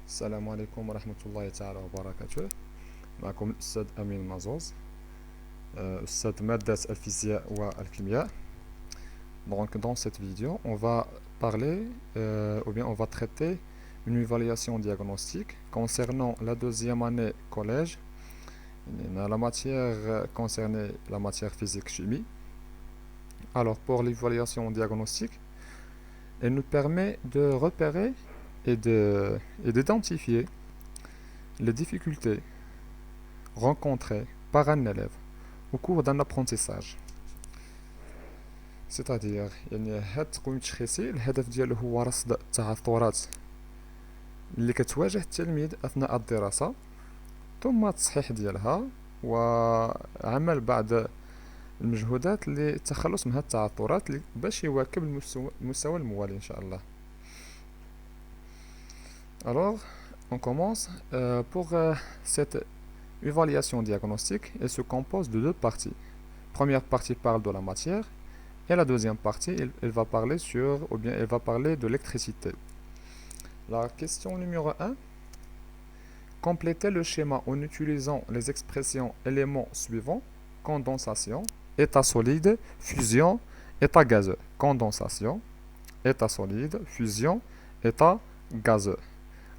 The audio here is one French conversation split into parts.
السلام عليكم ورحمة الله تعالى وبركاته. معكم الأستاذ أمين مازوز، أستاذ مادة الفيزياء والكيمياء. Donc dans cette vidéo, on va parler ou bien on va traiter une évaluation diagnostique concernant la deuxième année collège. La matière concernée la matière physique-chimie. Alors pour l'évaluation diagnostique, elle nous permet de repérer et d'identifier les difficultés rencontrées par un élève au cours d'un apprentissage. C'est-à-dire يعني هاد تقويم التشخيصي الهدف ديالو هو رصد التعثرات اللي كتواجه التلميذ أثناء الدراسة، ثم التصحيح ديالها وعمل بعض المجهودات للتخلص من هاد التعثرات باش يواكب المستوى الموالي إن شاء الله. Alors, on commence pour cette évaluation diagnostique. Elle se compose de deux parties. Première partie parle de la matière et la deuxième partie, elle va parler elle va parler de l'électricité. La question numéro 1. Complétez le schéma en utilisant les expressions éléments suivants: condensation, état solide, fusion, état gazeux. Condensation, état solide, fusion, état gazeux.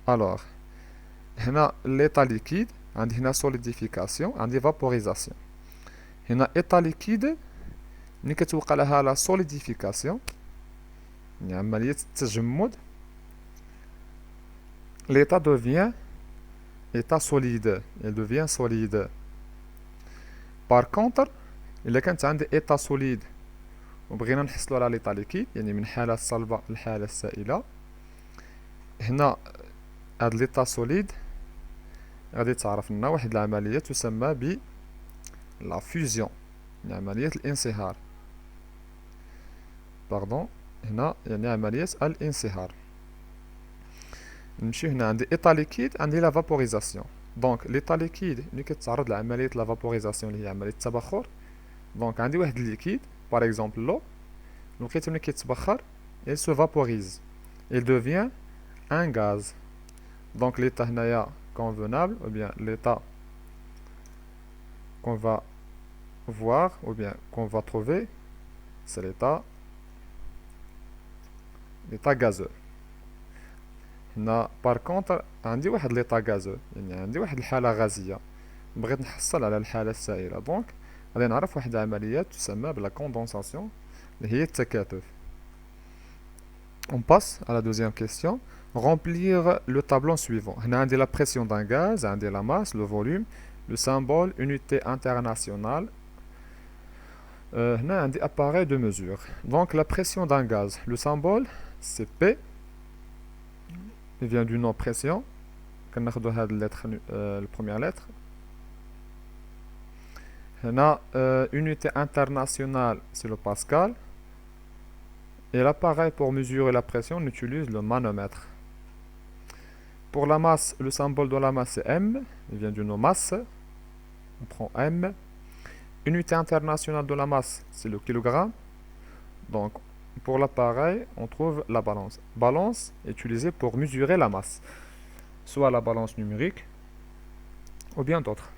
Alors, هنا l'état liquide, عندي هنا solidification, عندي vaporisation. هنا état liquide ملي كتوقع لها لا solidification يعني عملية التجمد، l'état devient état solide, il devient solide. Par contre, إلا كانت عندي état solide وبغينا نحصلو على l'état liquide يعني من حالة صلبة لحالة سائلة، هنا هاد l'état solide غادي تعرف لنا واحد العملية تسمى ب لا فيزيون، يعني عملية الانصهار. باردون، هنا يعني عملية الانصهار. نمشي هنا عندي ايطا ليكيد، عندي لا فابوريزاسيون. دونك ليطا ليكيد ملي كتعرض لعملية لا فابوريزاسيون اللي هي عملية التبخر، دونك عندي واحد الليكيد باغ اكزومبل لو، لقيت ملي كيتبخر il se vaporise, il devient un gaz. Donc l'état هنايا convenable ou bien l'état qu'on va voir ou bien qu'on va trouver, c'est l'état gazeux. هنا par contre عندي واحد l'état gazeux، يعني عندي واحد الحالة غازية بغيت نحصل على الحالة السائلة، دونك غادي نعرف واحد العمليات تسمى بلا كوندونساسيون اللي هي التكاثف. On passe à la deuxième question. Remplir le tableau suivant. هنا عندي la pression d'un gaz, عندي la masse, le volume, le symbole, unité internationale. هنا عندي appareil de mesure. Donc la pression d'un gaz, le symbole c'est P. Il vient du nom pression. كناخدو هاد اللتر première lettre. هنا unité internationale c'est le pascal. Et l'appareil pour mesurer la pression, on utilise le manomètre. Pour la masse, le symbole de la masse c'est M, il vient du nom masse. On prend M. Unité internationale de la masse, c'est le kilogramme. Donc, pour l'appareil, on trouve la balance. Balance utilisée pour mesurer la masse, soit la balance numérique ou bien d'autres.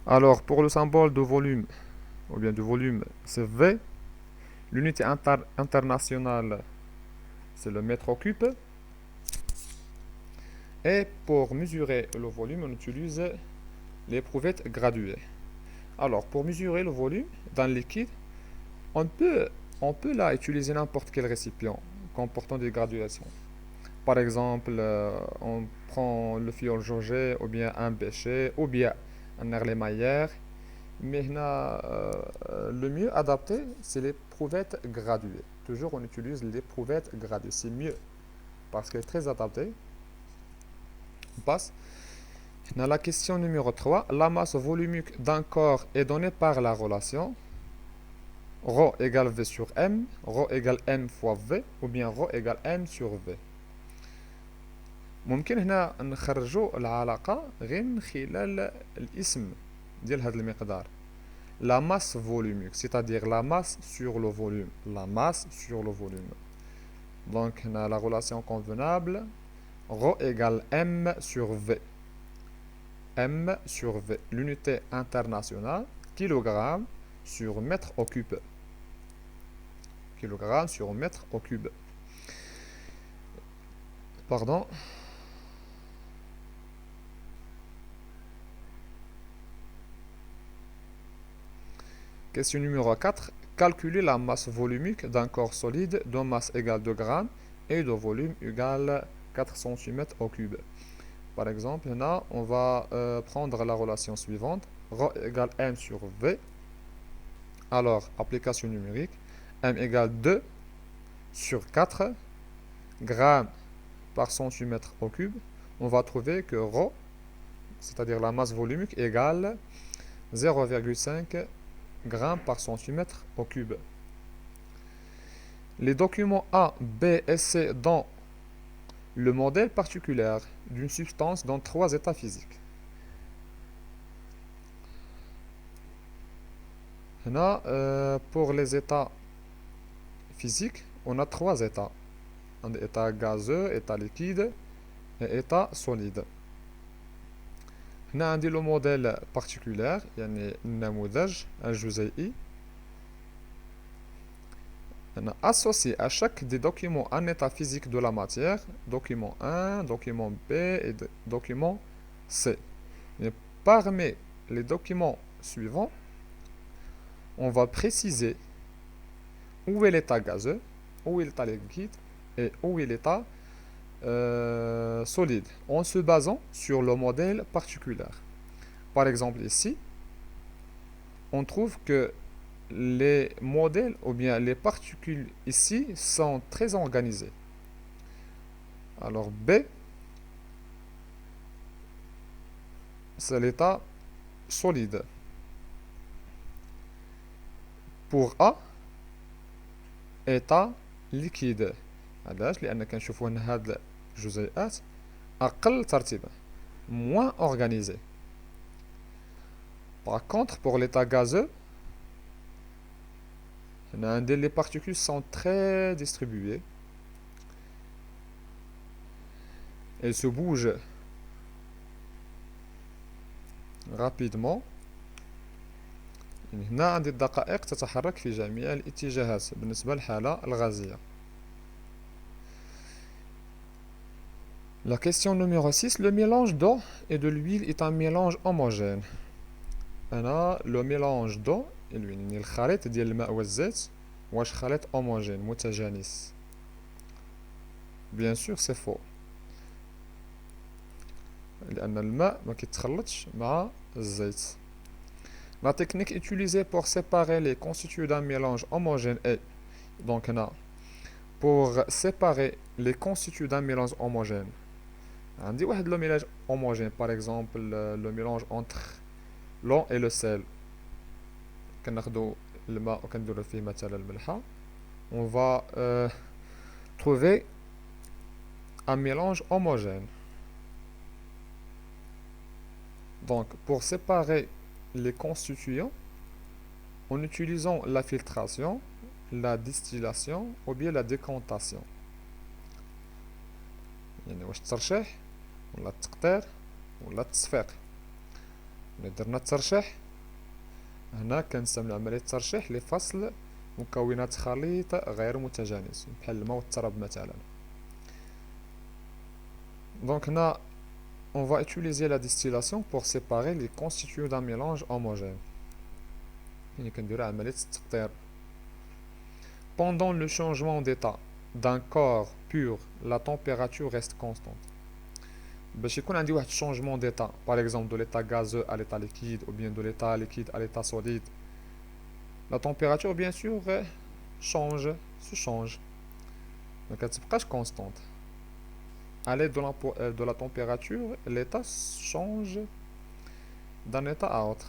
Alors, pour le symbole de volume, ou bien de volume, c'est V. L'unité internationale, c'est le mètre au cube. Et pour mesurer le volume, on utilise l'éprouvette graduée. Alors, pour mesurer le volume d'un liquide, on peut là utiliser n'importe quel récipient comportant des graduations. Par exemple, on prend le fioul jaugé, ou bien un bécher, ou bien un Erlenmeyer. Mais le mieux adapté, c'est l'éprouvette graduée. Toujours, on utilise l'éprouvette graduée. C'est mieux parce qu'elle est très adaptée. On passe. Dans la question numéro 3, la masse volumique d'un corps est donnée par la relation ρ égale V sur M, ρ égale M fois V, ou bien ρ égale M sur V. ممكن هنا نخرجوا العلاقة غير من خلال الاسم ديال هذا المقدار. La masse volumique, c'est-à-dire la masse sur le volume. La masse sur le volume. Donc on a la relation convenable ρ égale m sur v. M sur v, l'unité internationale, kilogramme sur mètre au cube. Kilogramme sur mètre au cube. Pardon. Question numéro 4. Calculer la masse volumique d'un corps solide dont masse égale 2 grammes et de volume égale 4 cm au cube. Par exemple, là, on va prendre la relation suivante. Rho égale m sur v. Alors, application numérique. M égale 2 sur 4 grammes par centimètre au cube. On va trouver que Rho, c'est-à-dire la masse volumique, égale 0,5 grammes par centimètre au cube. Les documents A, B et C dans le modèle particulier d'une substance dans 3 états physiques. Pour les états physiques, on a 3 états. Un état gazeux, état liquide et état solide. On a le modèle particulier, يعني النموذج الجزيئي. On a associé à chaque des documents un état physique de la matière, document 1, document B et document C. Et parmi les documents suivants, on va préciser où est l'état gazeux, où est l'état liquide et où est l'état solide, en se basant sur le modèle particulier. Par exemple ici, on trouve que les modèles ou bien les particules ici sont très organisées. Alors B, c'est l'état solide. Pour A, état liquide. علاش؟ لأن كنشوفوا أن هاد الجزيئات أقل ترتيبا، moins organisées. Par contre, pour l'état gazeux, les particules sont très distribuées. Elles se bougent rapidement. هنا عندي الدقائق تتحرك في جميع الاتجاهات بالنسبة للحالة الغازية. La question numéro 6. Le mélange d'eau et de l'huile est un mélange homogène. Le mélange d'eau et l'huile. الخليط ديال الماء والزيت واش خليط homogène متجانس. Bien sûr c'est faux. لأن الماء ما كيتخلطش مع الزيت. La technique utilisée pour séparer les constituants d'un mélange homogène est, donc pour séparer les constituants d'un mélange homogène, on dit le mélange homogène, par exemple le mélange entre l'eau et le sel. On va trouver un mélange homogène. Donc pour séparer les constituants en utilisant la filtration, la distillation ou bien la décantation. يعني واش الترشيح ولا التقطير ولا التصفيق. ملي درنا الترشيح هنا كنستعملو عملية الترشيح لفصل مكونات خليط غير متجانس بحال الماء والتراب مثلا. Donc là on va utiliser la distillation pour séparer les constituants d'un mélange homogène. Pendant le changement d'état d'un corps pur, la température reste constante. باش يكون عندي واحد changement d'état, par exemple de l'état gazeux à l'état liquide ou bien de l'état liquide à l'état solide, la température bien sûr se change. Donc elle ne pas constante. À l'aide de la température, l'état change d'un état à autre.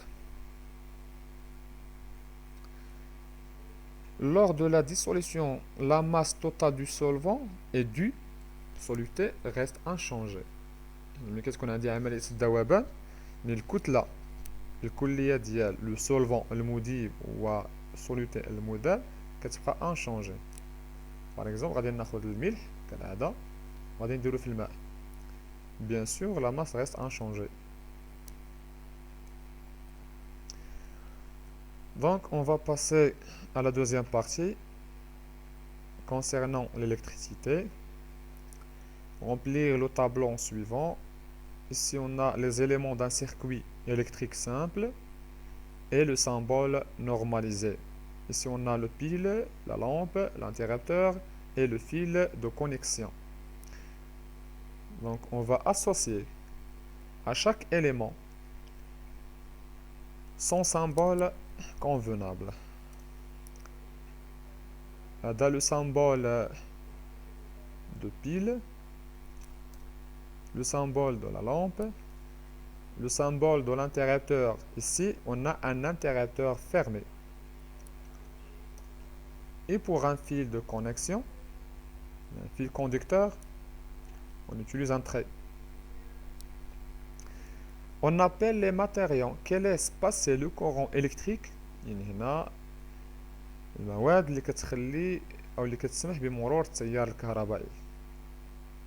Lors de la dissolution, la masse totale du solvant et du soluté reste inchangée. Mais qu'est-ce qu'on a dit à عملية الذوبان؟ الكتلة الكلية ديال le solvant المذيب و soluté المذاب كتبقى inchangée. باغ اكزومبل غادي ناخذ الملح كالعاده غادي نديرو في الماء. Bien sûr, la masse reste inchangée. Donc, on va passer à la deuxième partie concernant l'électricité. Remplir le tableau suivant. Ici, on a les éléments d'un circuit électrique simple et le symbole normalisé. Ici, on a le pile, la lampe, l'interrupteur et le fil de connexion. Donc, on va associer à chaque élément son symbole convenable. Dans le symbole de pile, le symbole de la lampe, le symbole de l'interrupteur. Ici, on a un interrupteur fermé. Et pour un fil de connexion, un fil conducteur, on utilise un trait. On appelle les matériaux qui laissent passer le courant électrique. هنا المواد اللي كتخلي أو اللي كتسمح بمرور التيار الكهربائي.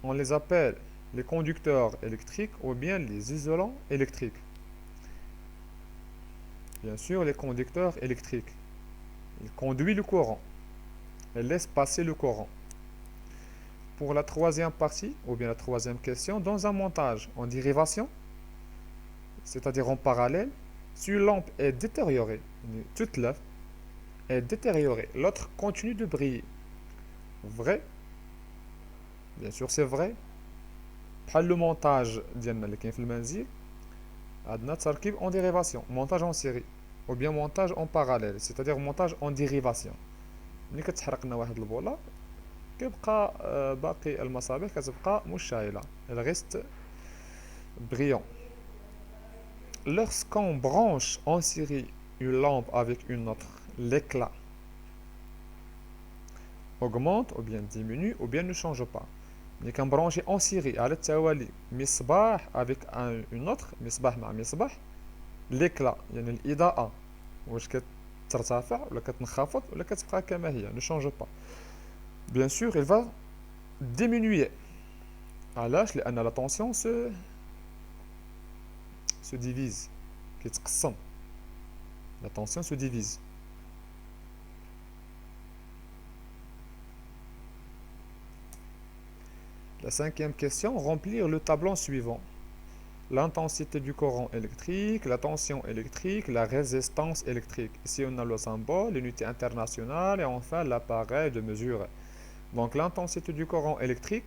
On les appelle les conducteurs électriques ou bien les isolants électriques. Bien sûr, les conducteurs électriques. Ils conduisent le courant. Ils laissent passer le courant. Pour la troisième partie, ou bien la troisième question, dans un montage en dérivation, c'est-à-dire en parallèle, si une lampe est détériorée, toute l'œuvre est détériorée, l'autre continue de briller. Vrai? Bien sûr, c'est vrai. Le montage ديالنا اللي كاين في المنزل عندنا تركيب en dérivation, montage en série ou bien montage en parallèle, c'est-à-dire montage en dérivation. ملي كتحرق لنا واحد البوله كيبقى باقي المصابيح كتبقى مشعلة. Elle reste brillant. Lorsqu'on branche en série une lampe avec une autre, l'éclat augmente ou bien diminue ou bien ne change pas. ملي كنبرونشي en série على التوالي مصباح avec une autre مصباح مع مصباح، l'éclat يعني الإضاءة واش كترتفع ولا كتنخفض ولا كتبقى كما هي، ne change pas. Bien sûr, il va diminuer. علاش؟ لأن la tension se divise. كيتقسم. La tension se divise. La cinquième question, remplir le tableau suivant. L'intensité du courant électrique, la tension électrique, la résistance électrique. Ici, on a le symbole, l'unité internationale et enfin l'appareil de mesure. Donc, l'intensité du courant électrique,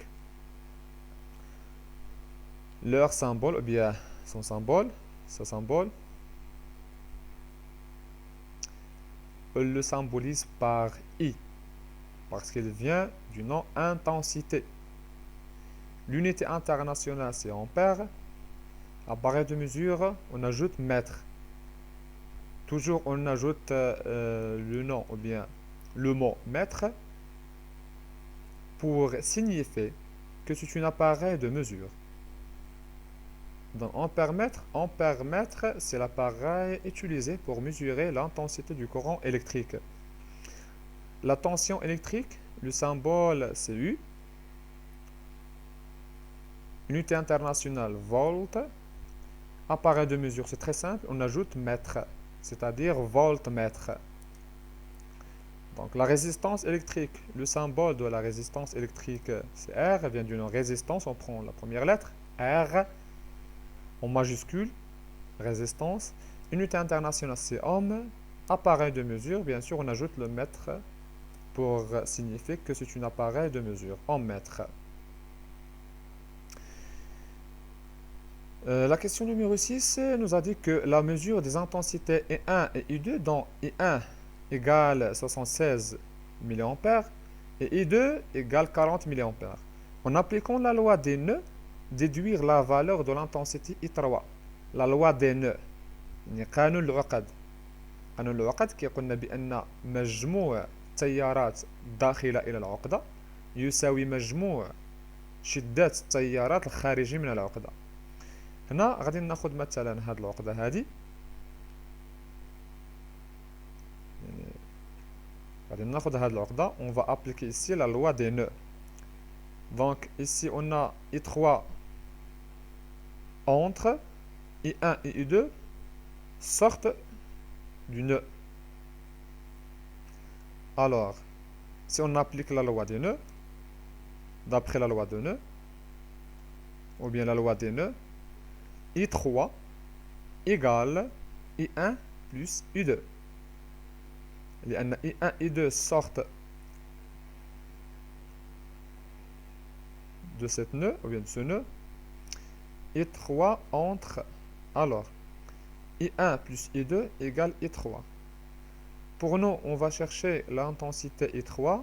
leur symbole, ou bien son symbole, ce symbole, on le symbolise par I, parce qu'il vient du nom intensité. L'unité internationale, c'est ampère. Appareil de mesure, on ajoute mètre. Toujours, on ajoute le nom ou bien le mot mètre pour signifier que c'est un appareil de mesure. Donc, ampère-mètre, c'est l'appareil utilisé pour mesurer l'intensité du courant électrique. La tension électrique, le symbole c'est U. Unité internationale, volt. Appareil de mesure, c'est très simple, on ajoute mètre, c'est-à-dire voltmètre. Donc la résistance électrique, le symbole de la résistance électrique, c'est R, vient du nom résistance, on prend la première lettre, R, en majuscule, résistance. Unité internationale, c'est ohm. Appareil de mesure, bien sûr, on ajoute le mètre pour signifier que c'est un appareil de mesure, en mètre. La question numéro 6 nous a dit que la mesure des intensités I1 et I2, dont I1 égale 76 mA et I2 égale 40 mA. En appliquant la loi des nœuds, déduire la valeur de l'intensité I3. La loi des nœuds. يعني قانون العقد. قانون العقد كيقولنا بأن مجموع التيارات الداخلة إلى العقدة يساوي مجموع شدات التيارات الخارجية من العقدة. هنا غادي ناخذ مثلا هاد العقدة هادي، يعني On va appliquer ici la loi des nœuds. Donc ici on a I3 entre I1 et I2 sortent du nœud. Alors, si on applique la loi des nœuds, d'après la loi des nœuds, ou bien la loi des nœuds, I3 égale I1 plus I2. لأن I1 et I2 sortent de cette nœud, ou bien de ce nœud, I3 entre. Alors, I1 plus I2 égale I3. Pour nous, on va chercher l'intensité I3.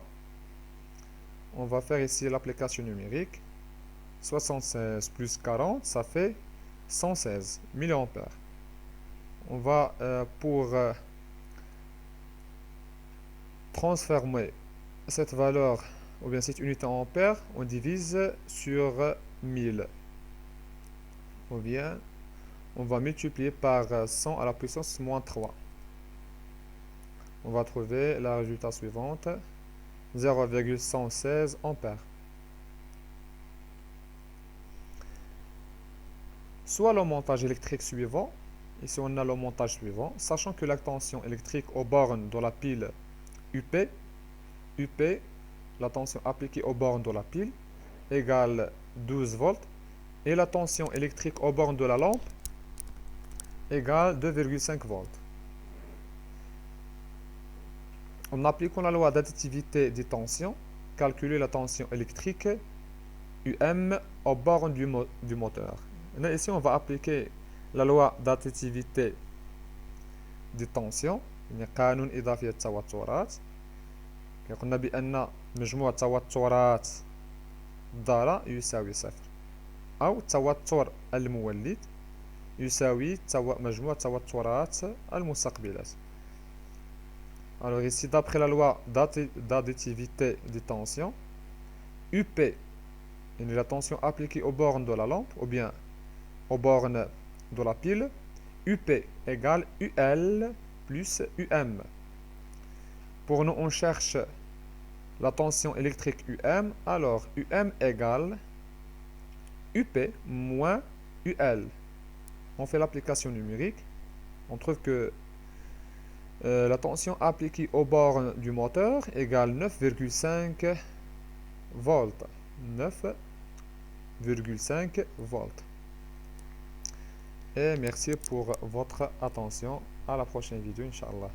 On va faire ici l'application numérique. 76 plus 40, ça fait 116 mA. On va, pour transformer cette valeur, ou bien cette unité en ampère, on divise sur 1000. Ou bien, on va multiplier par 100 à la puissance moins 3. On va trouver la résultat suivante, 0,116 ampères. Soit le montage électrique suivant, ici on a le montage suivant, sachant que la tension électrique aux bornes de la pile UP, la tension appliquée aux bornes de la pile, égale 12 volts, et la tension électrique aux bornes de la lampe égale 2,5 volts. En appliquant la loi d'additivité des tensions, calculer la tension électrique UM aux bornes du moteur. Là, ici, on va appliquer la loi d'additivité des tensions, قانون إضافية التوترات. قلنا بأن مجموع توترات الدارة يساوي صفر، أو توتر المولد يساوي مجموع توترات المستقبلات. Alors ici, d'après la loi d'additivité des tensions, UP est la tension appliquée aux bornes de la lampe, ou bien aux bornes de la pile, UP égale UL plus UM. Pour nous, on cherche la tension électrique UM, alors UM égale UP moins UL. On fait l'application numérique, on trouve que la tension appliquée aux bornes du moteur égale 9,5 volts. 9,5 volts. Et merci pour votre attention. À la prochaine vidéo, Inch'Allah.